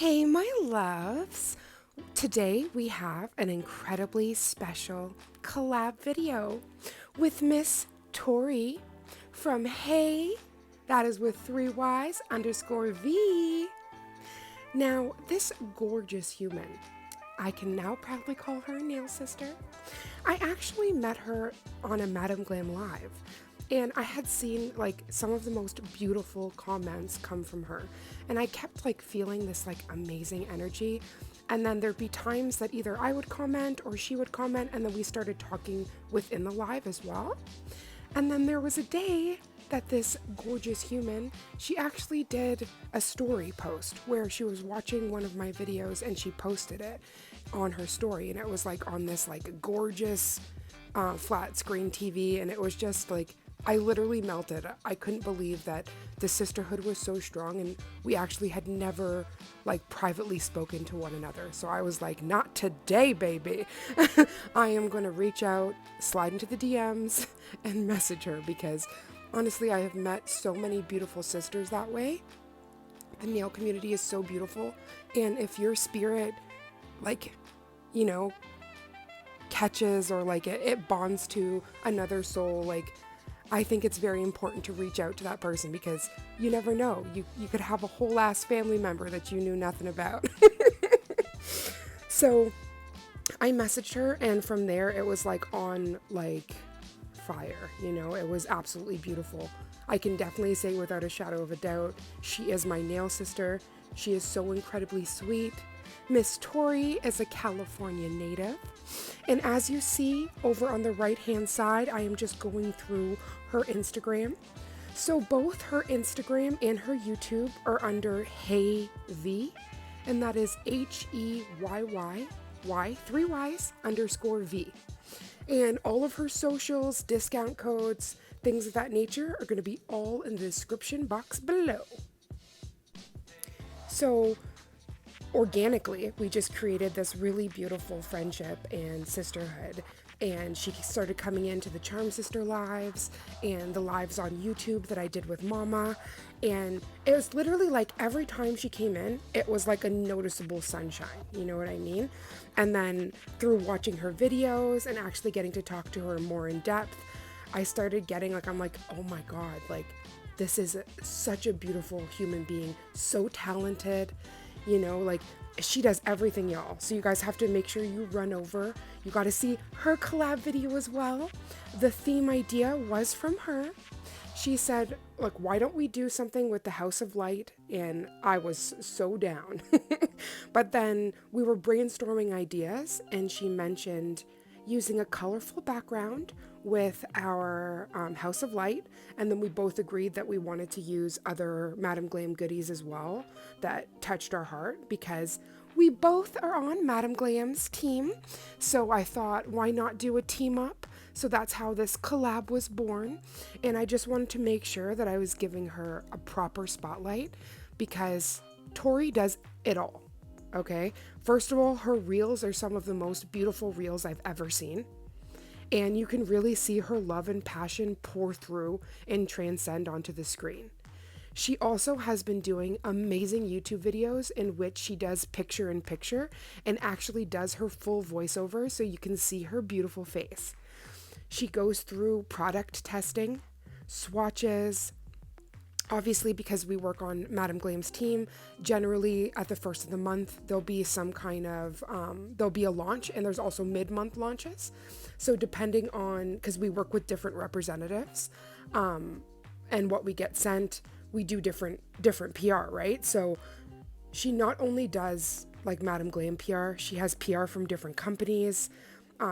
Hey, my loves. Today we have an incredibly special collab video with Miss Tori from Hey, that is with 3Ys_V. Now, this gorgeous human, I can now proudly call her nail sister. I actually met her on a Madam Glam live, and I had seen like some of the most beautiful comments come from her, and I kept like feeling this like amazing energy. And then there'd be times that either I would comment or she would comment, and then we started talking within the live as well. And then there was a day that this gorgeous human, she actually did a story post where she was watching one of my videos and she posted it on her story, and it was like on this like gorgeous flat screen TV, and it was just like, I literally melted. I couldn't believe that the sisterhood was so strong, and we actually had never like privately spoken to one another. So I was like, not today, baby. I am going to reach out, slide into the DMs and message her, because honestly, I have met so many beautiful sisters that way. The nail community is so beautiful, and if your spirit like, you know, catches or like it bonds to another soul, like I think it's very important to reach out to that person, because you never know. You could have a whole ass family member that you knew nothing about. So I messaged her, and from there it was like on like fire, you know, it was absolutely beautiful. I can definitely say without a shadow of a doubt, she is my nail sister. She is so incredibly sweet. Miss Tori is a California native. And as you see over on the right hand side, I am just going through her Instagram. So both her Instagram and her YouTube are under Hey V, and that is HEYYY 3Ys_V. And all of her socials, discount codes, things of that nature are going to be all in the description box below. So organically, we just created this really beautiful friendship and sisterhood, and she started coming into the Charm Sister lives and the lives on YouTube that I did with Mama, and it was literally like every time she came in, it was like a noticeable sunshine, you know what I mean? And then through watching her videos and actually getting to talk to her more in depth, I started getting like, I'm like, oh my God, like this is such a beautiful human being, so talented. You know, like she does everything, y'all. So you guys have to make sure you run over. You got to see her collab video as well. The theme idea was from her. She said, look, why don't we do something with the House of Light? And I was so down. But then we were brainstorming ideas, and she mentioned using a colorful background with our House of Light, and then we both agreed that we wanted to use other Madam Glam goodies as well that touched our heart, because we both are on Madam Glam's team. So I thought, why not do a team up? So that's how this collab was born, and I just wanted to make sure that I was giving her a proper spotlight, because Tori does it all. Okay, first of all, her reels are some of the most beautiful reels I've ever seen. And you can really see her love and passion pour through and transcend onto the screen. She also has been doing amazing YouTube videos in which she does picture in picture and actually does her full voiceover so you can see her beautiful face. She goes through product testing, swatches. Obviously, because we work on Madam Glam's team, generally at the first of the month, there'll be some kind of, there'll be a launch, and there's also mid-month launches. So depending on, because we work with different representatives, and what we get sent, we do different PR, right? So she not only does like Madam Glam PR, she has PR from different companies.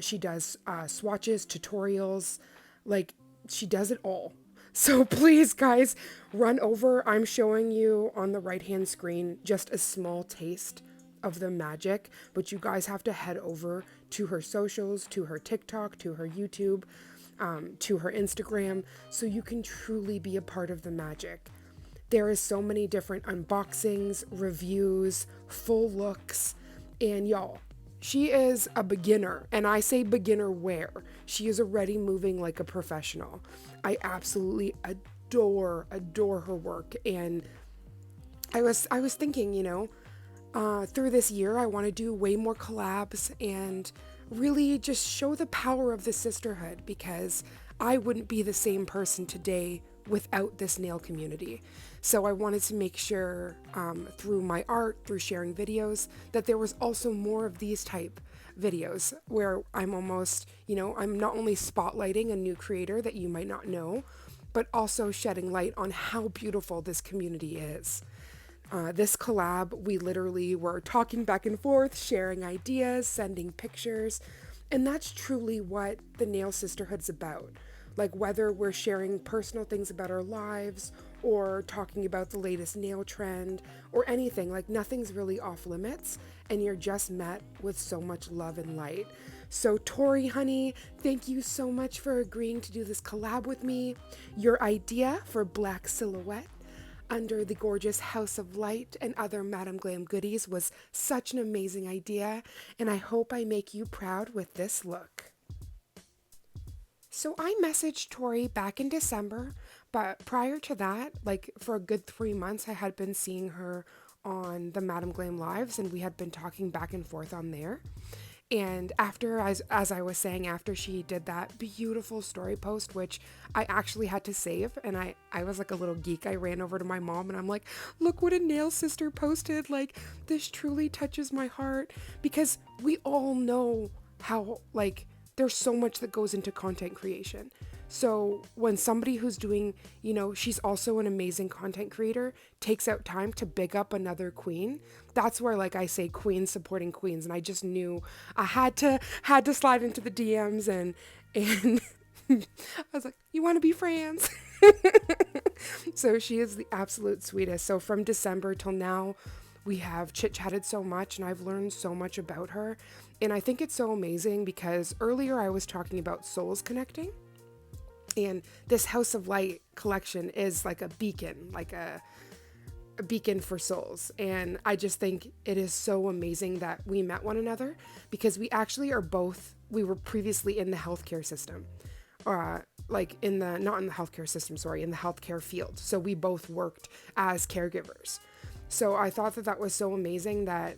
She does swatches, tutorials, like she does it all. So please, guys, run over. I'm showing you on the right-hand screen just a small taste of the magic, but you guys have to head over to her socials, to her TikTok, to her YouTube, to her Instagram, so you can truly be a part of the magic. There is so many different unboxings, reviews, full looks, and y'all, she is a beginner, and I say beginner where she is already moving like a professional. I absolutely adore her work, and I was thinking, you know, Through this year, I want to do way more collabs and really just show the power of the sisterhood, because I wouldn't be the same person today without this nail community. So I wanted to make sure through my art, through sharing videos, that there was also more of these type videos where I'm almost, I'm not only spotlighting a new creator that you might not know, but also shedding light on how beautiful this community is. This collab, we literally were talking back and forth, sharing ideas, sending pictures, and that's truly what the Nail Sisterhood's about. Like, whether we're sharing personal things about our lives or talking about the latest nail trend or anything, like nothing's really off limits, and you're just met with so much love and light. So Tori, honey, thank you so much for agreeing to do this collab with me. Your idea for Black Silhouette under the gorgeous House of Light and other Madam Glam goodies was such an amazing idea, and I hope I make you proud with this look. So I messaged Tori back in December, but prior to that, like for a good 3 months, I had been seeing her on the Madam Glam lives, and we had been talking back and forth on there. And after, as I was saying, after she did that beautiful story post, which I actually had to save, and I was like a little geek, I ran over to my mom and I'm like, look what a nail sister posted. Like, this truly touches my heart, because we all know how, like, there's so much that goes into content creation. So when somebody who's doing, she's also an amazing content creator, takes out time to big up another queen, that's where, like, I say queens supporting queens. And I just knew I had to slide into the DMs and I was like, you want to be friends? So she is the absolute sweetest. So from December till now, we have chit-chatted so much, and I've learned so much about her. And I think it's so amazing because earlier I was talking about souls connecting. And this House of Light collection is like a beacon, like a beacon for souls. And I just think it is so amazing that we met one another, because we actually we were previously in the healthcare system. Like not in the healthcare system, sorry, in the healthcare field. So we both worked as caregivers. So I thought that was so amazing that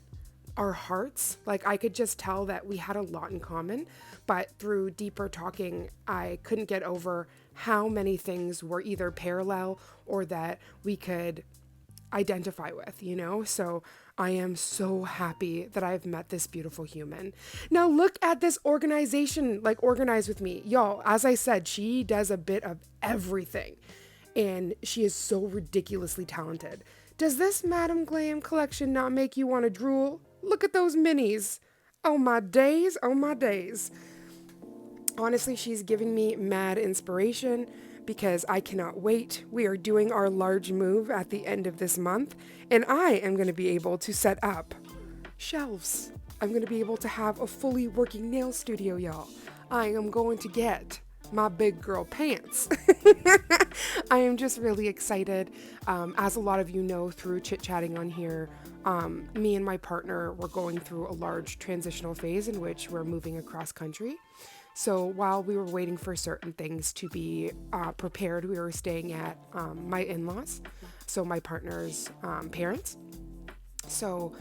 our hearts, like, I could just tell that we had a lot in common, but through deeper talking, I couldn't get over how many things were either parallel or that we could identify with, So I am so happy that I've met this beautiful human. Now look at this organization, like, Organize With Me. Y'all, as I said, she does a bit of everything, and she is so ridiculously talented. Does this Madam Glam collection not make you want to drool? Look at those minis. Oh my days, oh my days. Honestly, she's giving me mad inspiration, because I cannot wait. We are doing our large move at the end of this month, and I am going to be able to set up shelves. I'm going to be able to have a fully working nail studio, y'all. I am going to get my big girl pants. I am just really excited. As a lot of you know through chit-chatting on here, me and my partner were going through a large transitional phase in which we're moving across country. So while we were waiting for certain things to be prepared, we were staying at my in-laws, so my partner's parents. So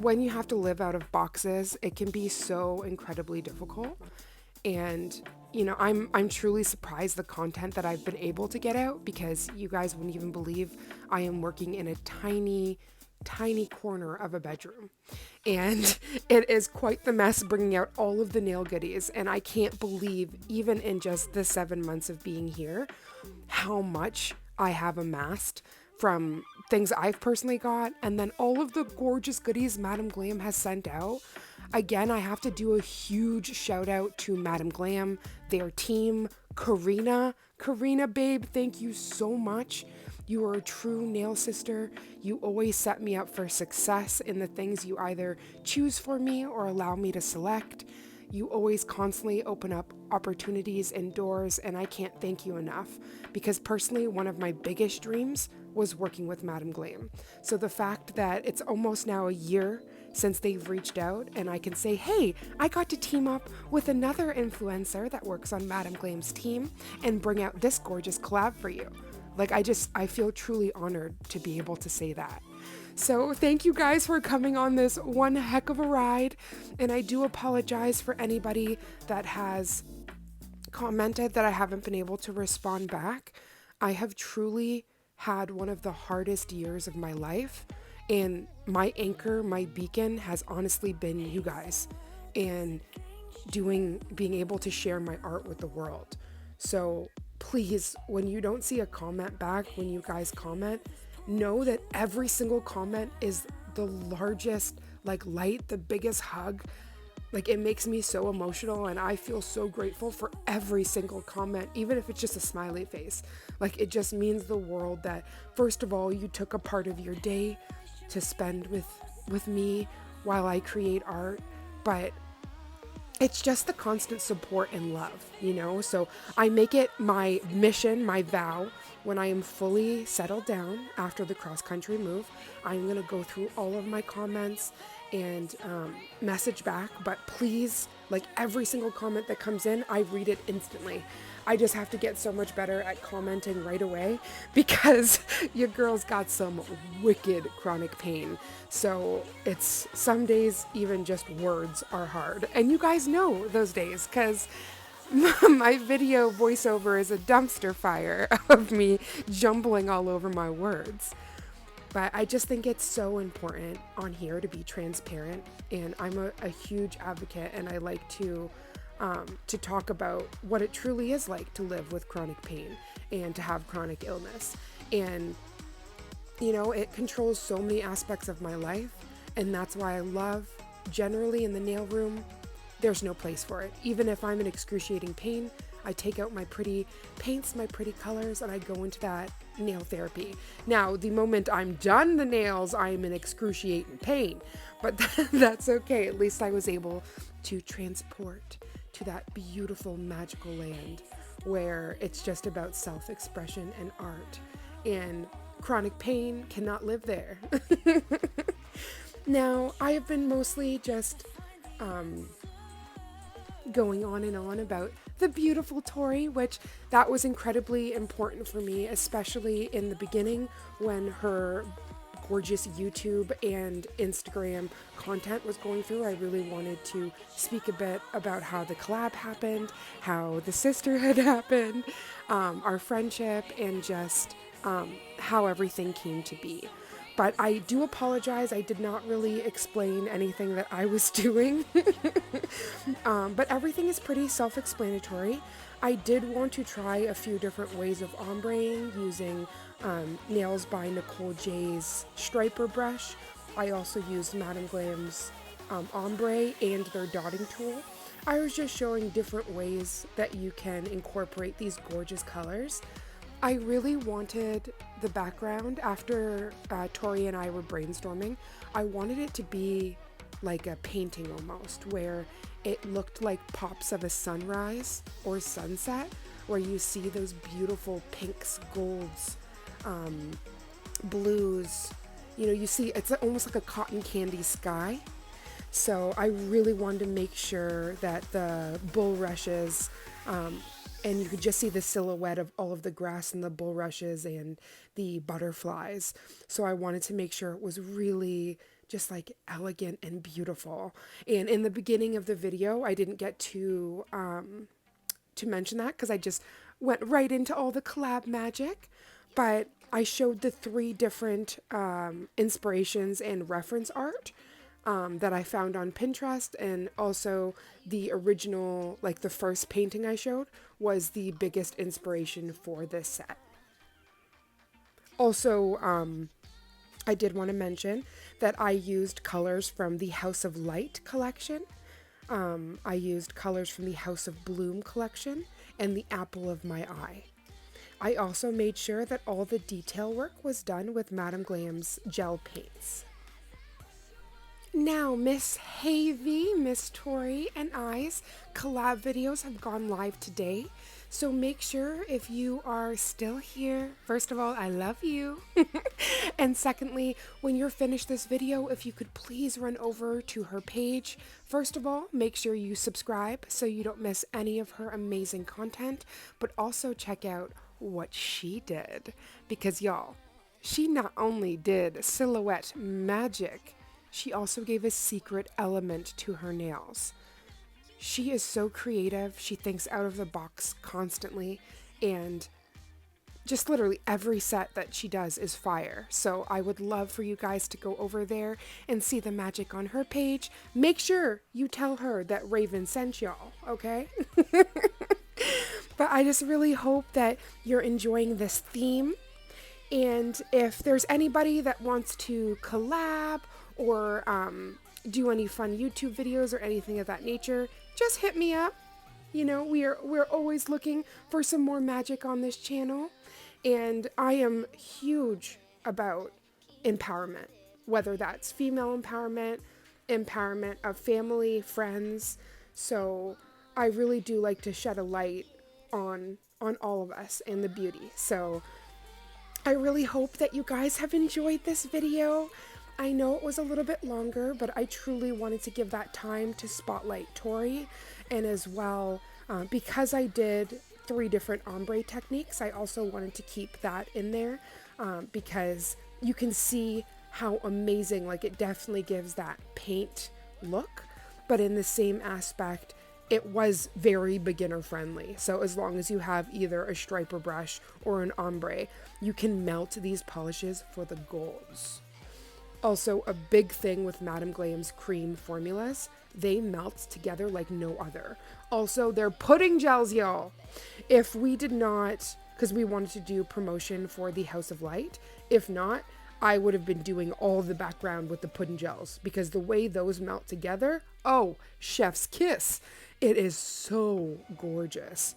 when you have to live out of boxes, it can be so incredibly difficult. And I'm truly surprised the content that I've been able to get out, because you guys wouldn't even believe I am working in a tiny corner of a bedroom, and it is quite the mess bringing out all of the nail goodies. And I can't believe, even in just the 7 months of being here, how much I have amassed from things I've personally got, and then all of the gorgeous goodies Madam Glam has sent out. Again, I have to do a huge shout out to Madam Glam, their team, Karina, babe, thank you so much. You are a true nail sister. You always set me up for success in the things you either choose for me or allow me to select. You always constantly open up opportunities and doors, and I can't thank you enough, because personally, one of my biggest dreams was working with Madam Glam. So the fact that it's almost now a year since they've reached out, and I can say, hey, I got to team up with another influencer that works on Madam Glam's team and bring out this gorgeous collab for you. Like, I feel truly honored to be able to say that. So thank you guys for coming on this one heck of a ride. And I do apologize for anybody that has commented that I haven't been able to respond back. I have truly had one of the hardest years of my life, and my anchor, my beacon has honestly been you guys, and being able to share my art with the world. So please, when you don't see a comment back, when you guys comment, know that every single comment is the largest light, the biggest hug. It makes me so emotional, and I feel so grateful for every single comment, even if it's just a smiley face. It just means the world that, first of all, you took a part of your day to spend with me while I create art, but it's just the constant support and love, So I make it my mission, my vow, when I am fully settled down after the cross-country move, I'm going to go through all of my comments and message back. But please, every single comment that comes in, I read it instantly. I just have to get so much better at commenting right away, because your girl's got some wicked chronic pain. So it's some days even just words are hard. And you guys know those days, because my video voiceover is a dumpster fire of me jumbling all over my words. But I just think it's so important on here to be transparent, and I'm a huge advocate, and I like to talk about what it truly is like to live with chronic pain and to have chronic illness. And, it controls so many aspects of my life, and that's why I love, generally in the nail room, there's no place for it. Even if I'm in excruciating pain, I take out my pretty paints, my pretty colors, and I go into that nail therapy. Now, the moment I'm done the nails, I'm in excruciating pain, but that's okay. At least I was able to transport to that beautiful, magical land where it's just about self-expression and art, and chronic pain cannot live there. Now, I have been mostly just going on and on about the beautiful Tori, which that was incredibly important for me, especially in the beginning when her gorgeous YouTube and Instagram content was going through. I really wanted to speak a bit about how the collab happened, how the sisterhood happened, our friendship, and just how everything came to be. But I do apologize, I did not really explain anything that I was doing. But everything is pretty self-explanatory. I did want to try a few different ways of ombreing using Nails by Nicole J's striper brush. I also used Madame Glam's ombre and their dotting tool. I was just showing different ways that you can incorporate these gorgeous colors. I really wanted the background, after Tori and I were brainstorming, I wanted it to be like a painting almost, where it looked like pops of a sunrise or sunset, where you see those beautiful pinks, golds, blues, you see it's almost like a cotton candy sky. So I really wanted to make sure that the bulrushes, and you could just see the silhouette of all of the grass and the bulrushes and the butterflies. So I wanted to make sure it was really just elegant and beautiful. And in the beginning of the video, I didn't get to mention that because I just went right into all the collab magic. But I showed the 3 different inspirations and reference art that I found on Pinterest, and also the original, the first painting I showed was the biggest inspiration for this set. Also, I did want to mention that I used colors from the House of Light collection. I used colors from the House of Bloom collection and the Apple of My Eye. I also made sure that all the detail work was done with Madame Glam's gel paints. Now, Miss Havy, Miss Tori, and I's collab videos have gone live today. So make sure, if you are still here, first of all, I love you. And secondly, when you're finished this video, if you could please run over to her page. First of all, make sure you subscribe so you don't miss any of her amazing content, but also check out what she did, because y'all, She not only did silhouette magic, she also gave a secret element to her nails. She is so creative. She thinks out of the box constantly, and just literally every set that she does is fire. So I would love for you guys to go over there and see the magic on her page. Make sure you tell her that Raven sent y'all, okay? But I just really hope that you're enjoying this theme. And if there's anybody that wants to collab or do any fun YouTube videos or anything of that nature, just hit me up. You know, we're always looking for some more magic on this channel. And I am huge about empowerment, whether that's female empowerment, empowerment of family, friends. So I really do like to shed a light on all of us and the beauty. So I really hope that you guys have enjoyed this video. I know it was a little bit longer, but I truly wanted to give that time to spotlight Tori, and as well, because I did 3 different ombre techniques, I also wanted to keep that in there because you can see how amazing, like it definitely gives that paint look, but in the same aspect, it was very beginner friendly. So as long as you have either a striper brush or an ombre, you can melt these polishes for the golds. Also, a big thing with Madame Glam's cream formulas, they melt together like no other. Also, they're pudding gels, y'all. If we did not, because we wanted to do promotion for the House of Light, if not, I would have been doing all the background with the pudding gels, because the way those melt together, oh, chef's kiss. It is so gorgeous.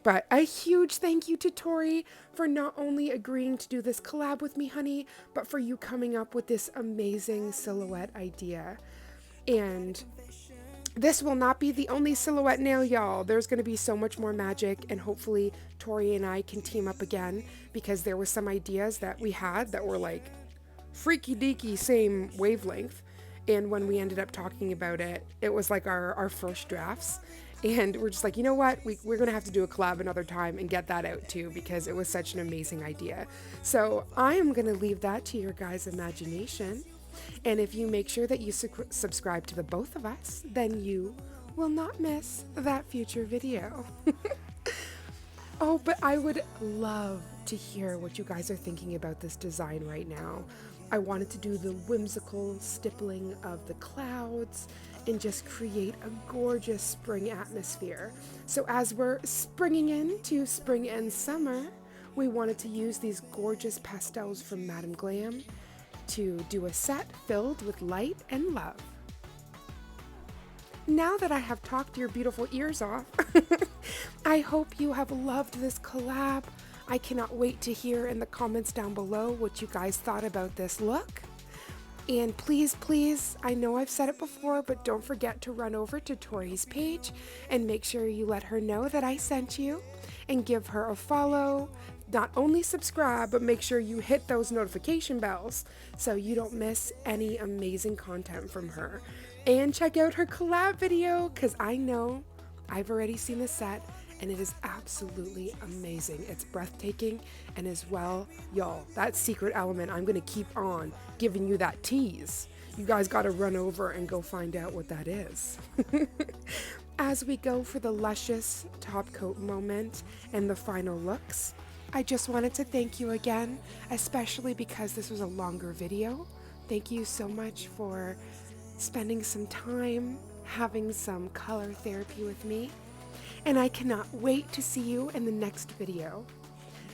But a huge thank you to Tori for not only agreeing to do this collab with me, honey, but for you coming up with this amazing silhouette idea. And this will not be the only silhouette nail, y'all. There's going to be so much more magic, and hopefully Tori and I can team up again, because there were some ideas that we had that were like freaky deaky same wavelength. And when we ended up talking about it, it was like our first drafts. And we're just like, you know what? We're going to have to do a collab another time and get that out too, because it was such an amazing idea. So I am going to leave that to your guys' imagination. And if you make sure that you subscribe to the both of us, then you will not miss that future video. Oh, but I would love to hear what you guys are thinking about this design right now. I wanted to do the whimsical stippling of the clouds and just create a gorgeous spring atmosphere. So as we're springing into spring and summer, we wanted to use these gorgeous pastels from Madame Glam to do a set filled with light and love. Now that I have talked your beautiful ears off, I hope you have loved this collab. I cannot wait to hear in the comments down below what you guys thought about this look. And please, please, I know I've said it before, but don't forget to run over to Tori's page and make sure you let her know that I sent you, and give her a follow. Not only subscribe, but make sure you hit those notification bells so you don't miss any amazing content from her. And check out her collab video, because I know I've already seen the set and it is absolutely amazing. It's breathtaking, and as well, y'all, that secret element, I'm going to keep on giving you that tease. You guys got to run over and go find out what that is. As we go for the luscious top coat moment and the final looks, I just wanted to thank you again, especially because this was a longer video. Thank you so much for spending some time having some color therapy with me, and I cannot wait to see you in the next video.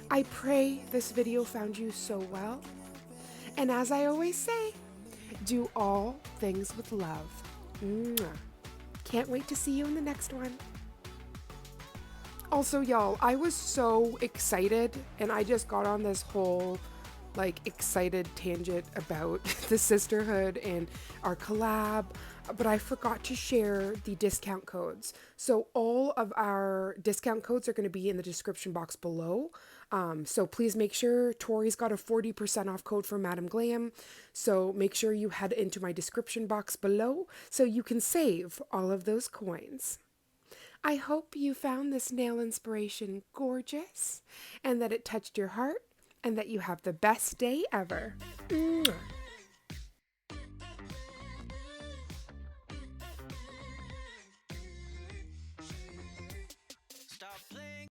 I pray this video found you so well, and as I always say, do all things with love. Mwah. Can't wait to see you in the next one. Also, y'all, I was so excited, and I just got on this whole excited tangent about the sisterhood and our collab, but I forgot to share the discount codes. So all of our discount codes are going to be in the description box below. So please make sure. Tori's got a 40% off code for Madame Glam. So make sure you head into my description box below so you can save all of those coins. I hope you found this nail inspiration gorgeous and that it touched your heart and that you have the best day ever. Mwah.